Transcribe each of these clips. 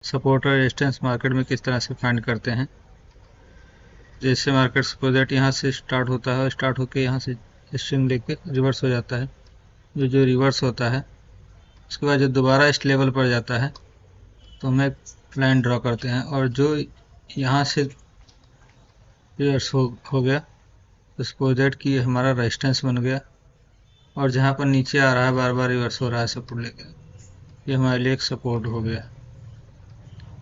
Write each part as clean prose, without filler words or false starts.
Support और resistance market में किस तरह से फाइंड करते हैं। जैसे मार्केट सपोज दैट यहाँ से स्टार्ट होता है और स्टार्ट होकर यहाँ से स्विंग लेके रिवर्स हो जाता है। जो रिवर्स होता है उसके बाद जो दोबारा इस लेवल पर जाता है तो हम एक लाइन ड्रॉ करते हैं, और जो यहाँ से रिवर्स हो गया तो सपोज दैट कि हमारा रेजिस्टेंस बन गया, और जहाँ पर नीचे आ रहा है बार बार रिवर्स हो रहा है सपोर्ट लेके, ये हमारे लिए एक सपोर्ट हो गया।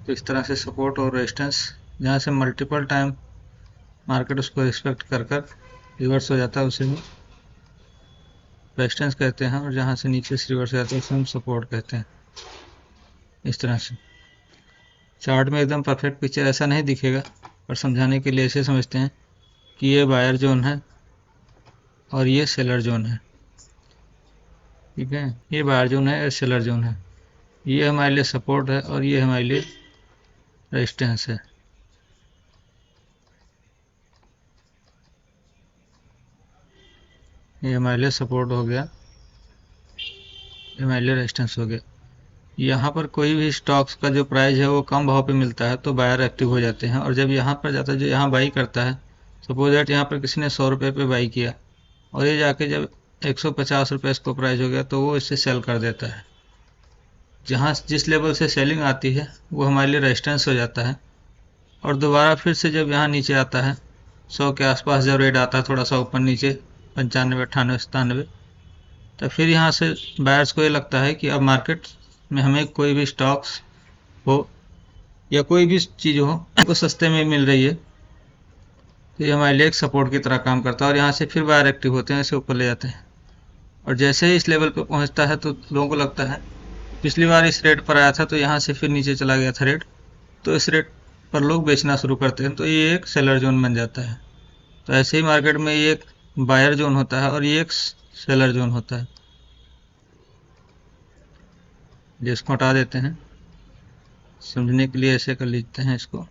तो इस तरह से सपोर्ट और रेजिस्टेंस जहाँ से मल्टीपल टाइम मार्केट उसको रिस्पेक्ट कर रिवर्स हो जाता है उसे हम रेजिस्टेंस कहते हैं, और जहाँ से नीचे से रिवर्स हो जाता है उसे हम सपोर्ट कहते हैं। इस तरह से चार्ट में एकदम परफेक्ट पिक्चर ऐसा नहीं दिखेगा, पर समझाने के लिए ऐसे समझते हैं कि ये बायर जोन है और ये सेलर जोन है। ठीक है, ये बायर जोन है और सेलर जोन है। ये हमारे लिए सपोर्ट है और ये हमारे लिए रेजिस्टेंस है। ये हमारे लिए सपोर्ट हो गया, ये हमारे लिए रेजिस्टेंस हो गया। यहाँ पर कोई भी स्टॉक्स का जो प्राइस है वो कम भाव पे मिलता है तो बायर एक्टिव हो जाते हैं, और जब यहाँ पर जाता है जो यहाँ बाई करता है, सपोज दैट यहाँ पर किसी ने 100 रुपये पे बाई किया और ये जाके जब 150 रुपये इसको प्राइस हो गया तो वो इसे सेल कर देता है। जहाँ जिस लेवल से सेलिंग आती है वो हमारे लिए रेजिस्टेंस हो जाता है, और दोबारा फिर से जब यहाँ नीचे आता है 100 के आसपास जब रेट आता है थोड़ा सा ऊपर नीचे 95, 98, 97, तो फिर यहाँ से बायर्स को ये लगता है कि अब मार्केट में हमें कोई भी स्टॉक्स हो या कोई भी चीज़ हो तो सस्ते में मिल रही है, तो ये हमारे लिए एक सपोर्ट की तरह काम करता है, और यहाँ से फिर बायर एक्टिव होते हैं, इसे ऊपर ले जाते हैं। और जैसे ही इस लेवल पर पहुँचता है तो लोगों को लगता है पिछली बार इस रेट पर आया था तो यहाँ से फिर नीचे चला गया था रेट, तो इस रेट पर लोग बेचना शुरू करते हैं, तो ये एक सेलर जोन बन जाता है। तो ऐसे ही मार्केट में ये एक बायर जोन होता है और ये एक सेलर जोन होता है। जिसको हटा देते हैं, समझने के लिए ऐसे कर लिखते हैं इसको।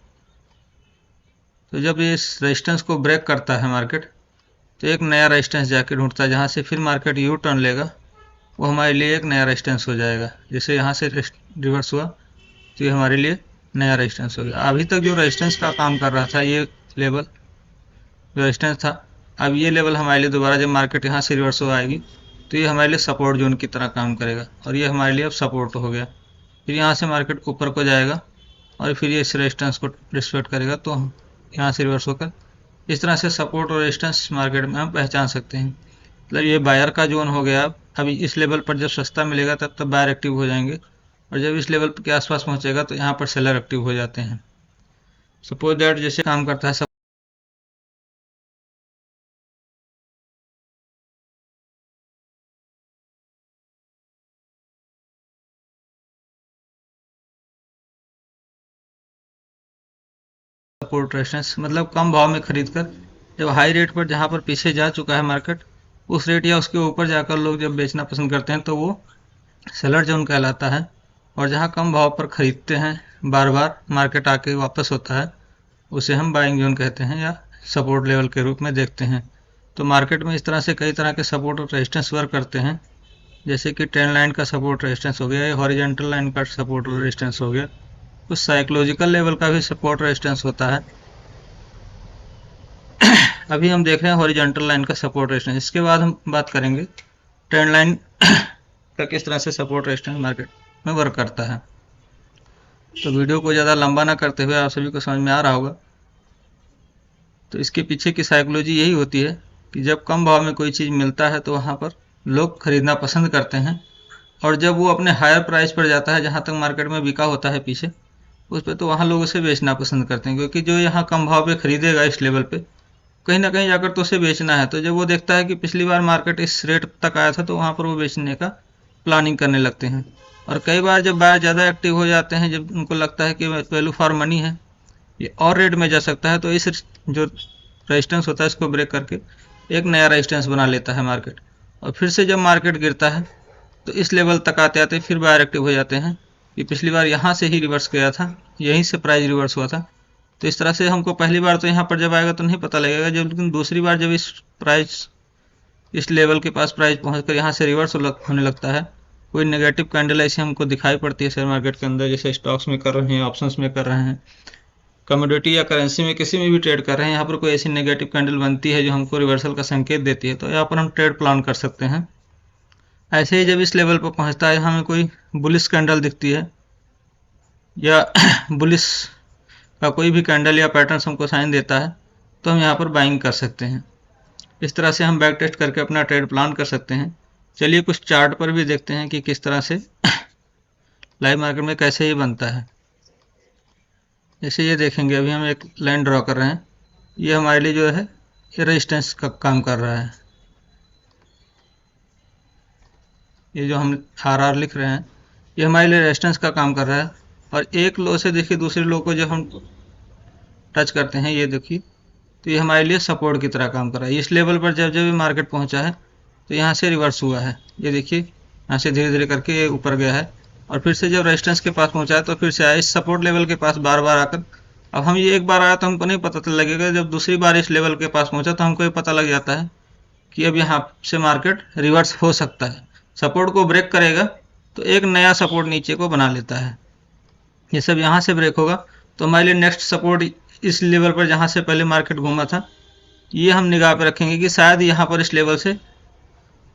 तो जब ये इस रेजिस्टेंस को ब्रेक करता है मार्केट तो एक नया रेजिस्टेंस जाके ढूंढता है, जहाँ से फिर मार्केट यू टर्न लेगा वो हमारे लिए एक नया रेजिस्टेंस हो जाएगा। जैसे यहाँ से रिवर्स हुआ तो ये हमारे लिए नया रेजिस्टेंस हो गया। अभी तक जो रेजिस्टेंस का काम कर रहा था ये लेवल जो रेजिस्टेंस था, अब ये लेवल हमारे लिए दोबारा जब मार्केट यहाँ से रिवर्स हो आएगी तो ये हमारे लिए सपोर्ट जोन की तरह काम करेगा, और ये हमारे लिए अब सपोर्ट हो गया। फिर यहाँ से मार्केट ऊपर को जाएगा और फिर ये इस रेजिस्टेंस को रिस्पेक्ट करेगा, तो हम यहाँ से रिवर्स होकर इस तरह से सपोर्ट और रेजिस्टेंस मार्केट में हम पहचान सकते हैं। मतलब ये बायर का जोन हो गया। अभी इस लेवल पर जब सस्ता मिलेगा तब बायर एक्टिव हो जाएंगे, और जब इस लेवल के आसपास पहुँचेगा तो यहाँ पर सेलर एक्टिव हो जाते हैं। सपोज दैट जैसे काम करता है सपोर्ट रेजिस्टेंस, मतलब कम भाव में खरीद कर जब हाई रेट पर जहाँ पर पीछे जा चुका है मार्केट उस रेट या उसके ऊपर जाकर लोग जब बेचना पसंद करते हैं तो वो सेलर जोन कहलाता है। और जहाँ कम भाव पर खरीदते हैं बार बार मार्केट आके वापस होता है उसे हम बाइंग जोन कहते हैं या सपोर्ट लेवल के रूप में देखते हैं। तो मार्केट में इस तरह से कई तरह के सपोर्ट और रेजिस्टेंस वर्क करते हैं, जैसे कि ट्रेंड लाइन का सपोर्ट रेजिस्टेंस हो गया, हॉरिजॉन्टल लाइन का सपोर्ट और रेजिस्टेंस हो गया, कुछ साइकोलॉजिकल लेवल का भी सपोर्ट रेजिस्टेंस होता है। अभी हम देख रहे हैं हॉरिजॉन्टल लाइन का सपोर्ट रेजिस्टेंस। इसके बाद हम बात करेंगे ट्रेंड लाइन का किस तरह से सपोर्ट रेजिस्टेंस मार्केट में वर्क करता है। तो वीडियो को ज़्यादा लंबा ना करते हुए आप सभी को समझ में आ रहा होगा। तो इसके पीछे की साइकोलॉजी यही होती है कि जब कम भाव में कोई चीज़ मिलता है तो वहाँ पर लोग खरीदना पसंद करते हैं, और जब वो अपने हायर प्राइस पर जाता है जहाँ तक मार्केट में बिका होता है पीछे उस पर, तो वहाँ लोग उसे बेचना पसंद करते हैं, क्योंकि जो यहाँ कम भाव पे खरीदेगा इस लेवल पे कहीं ना कहीं जाकर तो उसे बेचना है। तो जब वो देखता है कि पिछली बार मार्केट इस रेट तक आया था तो वहाँ पर वो बेचने का प्लानिंग करने लगते हैं। और कई बार जब बायर ज़्यादा एक्टिव हो जाते हैं, जब उनको लगता है कि वैल्यू फॉर मनी है, ये और रेट में जा सकता है, तो इस जो रेजिस्टेंस होता है इसको ब्रेक करके एक नया रेजिस्टेंस बना लेता है मार्केट। और फिर से जब मार्केट गिरता है तो इस लेवल तक आते आते फिर बायर एक्टिव हो जाते हैं कि पिछली बार यहाँ से ही रिवर्स गया था, यहीं से प्राइस रिवर्स हुआ था। तो इस तरह से हमको पहली बार तो यहाँ पर जब आएगा तो नहीं पता लगेगा, जब लेकिन दूसरी बार जब इस लेवल के पास प्राइस पहुँच कर यहाँ से रिवर्स होने लगता है कोई नेगेटिव कैंडल ऐसी हमको दिखाई पड़ती है शेयर मार्केट के अंदर, जैसे स्टॉक्स में कर रहे हैं, ऑप्शंस में कर रहे हैं, कमोडिटी या करेंसी में किसी में भी ट्रेड कर रहे हैं, यहाँ पर कोई ऐसी नेगेटिव कैंडल बनती है जो हमको रिवर्सल का संकेत देती है, तो यहाँ पर हम ट्रेड प्लान कर सकते हैं। ऐसे ही जब इस लेवल पर पहुँचता है, हमें कोई बुलिश कैंडल दिखती है या बुलिश का कोई भी कैंडल या पैटर्न हमको साइन देता है, तो हम यहाँ पर बाइंग कर सकते हैं। इस तरह से हम बैक टेस्ट करके अपना ट्रेड प्लान कर सकते हैं। चलिए कुछ चार्ट पर भी देखते हैं कि किस तरह से लाइव मार्केट में कैसे ये बनता है। जैसे ये देखेंगे, अभी हम एक लाइन ड्रॉ कर रहे हैं, ये हमारे लिए जो है ये रेजिस्टेंस का काम कर रहा है। ये जो हम RR लिख रहे हैं, ये हमारे लिए रेजिस्टेंस का काम कर रहा है। और एक लो से देखिए दूसरे लो को जब हम टच करते हैं, ये देखिए, तो ये हमारे लिए सपोर्ट की तरह काम कर रहा है। इस लेवल पर जब जब मार्केट पहुंचा है तो यहाँ से रिवर्स हुआ है, ये देखिए, यहाँ से धीरे धीरे करके ये ऊपर गया है और फिर से जब रेजिस्टेंस के पास पहुंचा है तो फिर से आया इस सपोर्ट लेवल के पास बार बार आकर। अब हम ये एक बार आया तो हमको नहीं पता लगेगा, जब दूसरी बार इस लेवल के पास पहुंचा तो हमको ये पता लग जाता है कि अब यहाँ से मार्केट रिवर्स हो सकता है। सपोर्ट को ब्रेक करेगा तो एक नया सपोर्ट नीचे को बना लेता है। ये सब यहाँ से ब्रेक होगा तो हमारे लिए नेक्स्ट सपोर्ट इस लेवल पर जहाँ से पहले मार्केट घूमा था, ये हम निगाह पे रखेंगे कि शायद यहाँ पर इस लेवल से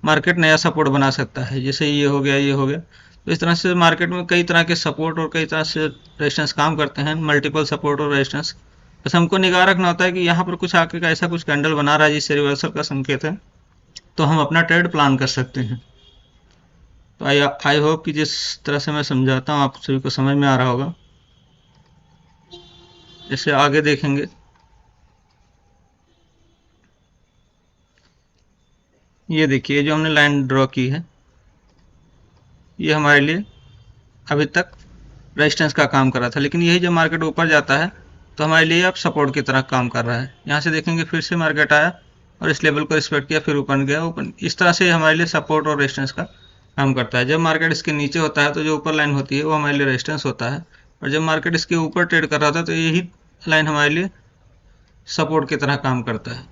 मार्केट नया सपोर्ट बना सकता है। जैसे ये हो गया, ये हो गया। तो इस तरह से मार्केट में कई तरह के सपोर्ट और कई तरह से रेजिस्टेंस काम करते हैं, मल्टीपल सपोर्ट और रेजिस्टेंस। बस हमको निगाह रखना होता है कि यहाँ पर कुछ आके का ऐसा कुछ कैंडल बना रहा है जिससे रिवर्सल का संकेत है, तो हम अपना ट्रेड प्लान कर सकते हैं। तो आई होप कि जिस तरह से मैं समझाता हूँ आप सभी को समझ में आ रहा होगा। जैसे आगे देखेंगे, ये देखिए जो हमने लाइन ड्रॉ की है, ये हमारे लिए अभी तक रेजिस्टेंस का काम कर रहा था, लेकिन यही जब मार्केट ऊपर जाता है तो हमारे लिए अब सपोर्ट की तरह काम कर रहा है। यहाँ से देखेंगे फिर से मार्केट आया और इस लेवल को रिस्पेक्ट किया, फिर ऊपर गया, ऊपर। इस तरह से हमारे लिए सपोर्ट और रेजिस्टेंस का काम करता है। जब मार्केट इसके नीचे होता है तो जो ऊपर लाइन होती है वो हमारे लिए रेजिस्टेंस होता है, और जब मार्केट इसके ऊपर ट्रेड कर रहा था तो यही लाइन हमारे लिए सपोर्ट की तरह काम करता है।